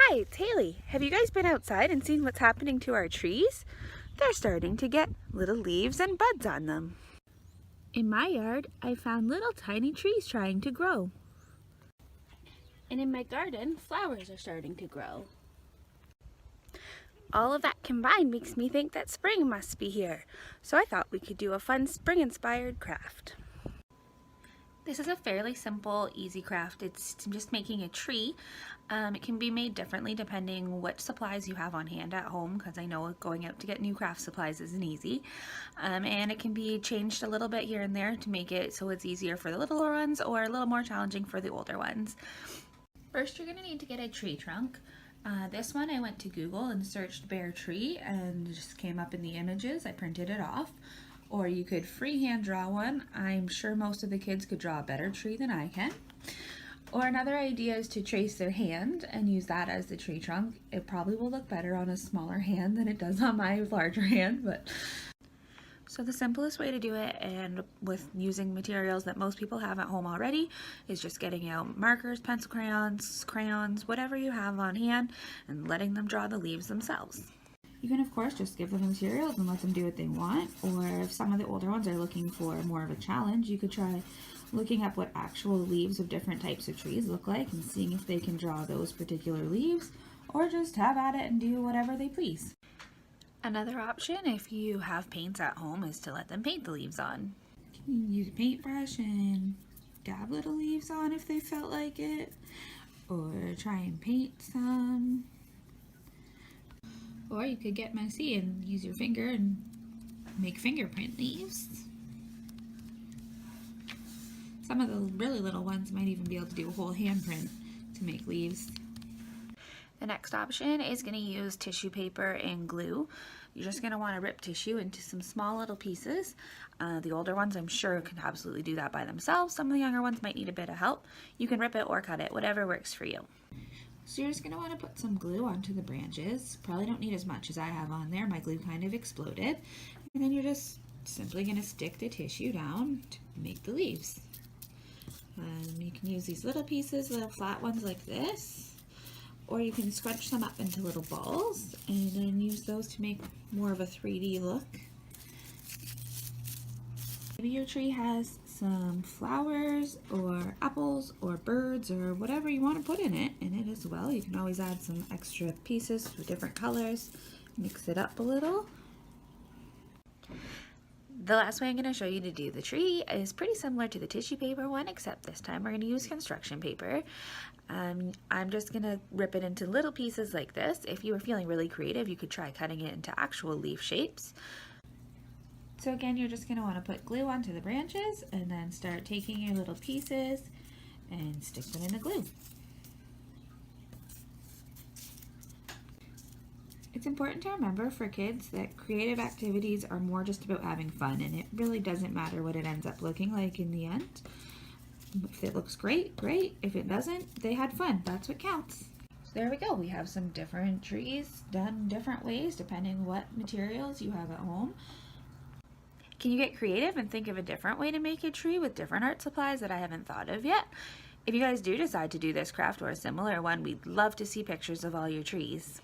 Hi, it's Hailey. Have you guys been outside and seen what's happening to our trees? They're starting to get little leaves and buds on them. In my yard, I found little tiny trees trying to grow. And in my garden, flowers are starting to grow. All of that combined makes me think that spring must be here. So I thought we could do a fun spring-inspired craft. This is a fairly simple, easy craft. It's just making a tree. It can be made differently depending what supplies you have on hand at home, because I know going out to get new craft supplies isn't easy. And it can be changed a little bit here and there to make it so it's easier for the littler ones or a little more challenging for the older ones. First, you're going to need to get a tree trunk. This one I went to Google and searched bare tree and just came up in the images. I printed it off. Or you could freehand draw one. I'm sure most of the kids could draw a better tree than I can. Or another idea is to trace their hand and use that as the tree trunk. It probably will look better on a smaller hand than it does on my larger hand, but so the simplest way to do it, and with using materials that most people have at home already, is just getting out markers, pencil crayons, whatever you have on hand, and letting them draw the leaves themselves. You can of course just give them the materials and let them do what they want, or if some of the older ones are looking for more of a challenge, you could try looking up what actual leaves of different types of trees look like and seeing if they can draw those particular leaves, or just have at it and do whatever they please. Another option, if you have paints at home, is to let them paint the leaves on. You can use a paintbrush and dab little leaves on if they felt like it, or try and paint some. Or you could get messy and use your finger and make fingerprint leaves. Some of the really little ones might even be able to do a whole handprint to make leaves. The next option is going to use tissue paper and glue. You're just going to want to rip tissue into some small little pieces. The older ones I'm sure can absolutely do that by themselves. Some of the younger ones might need a bit of help. You can rip it or cut it, whatever works for you. So you're just going to want to put some glue onto the branches. Probably don't need as much as I have on there. My glue kind of exploded. And then you're just simply going to stick the tissue down to make the leaves. You can use these little pieces, little flat ones like this, or you can scrunch them up into little balls and then use those to make more of a 3D look. Maybe your tree has some flowers or apples or birds or whatever you want to put in it as well. You can always add some extra pieces with different colors, mix it up a little. The last way I'm going to show you to do the tree is pretty similar to the tissue paper one, except this time we're going to use construction paper. I'm just going to rip it into little pieces like this. If you were feeling really creative, you could try cutting it into actual leaf shapes. So again, you're just going to want to put glue onto the branches and then start taking your little pieces and stick them in the glue. It's important to remember for kids that creative activities are more just about having fun, and it really doesn't matter what it ends up looking like in the end. If it looks great, great. If it doesn't, they had fun. That's what counts. So there we go. We have some different trees done different ways depending what materials you have at home. Can you get creative and think of a different way to make a tree with different art supplies that I haven't thought of yet? If you guys do decide to do this craft or a similar one, we'd love to see pictures of all your trees.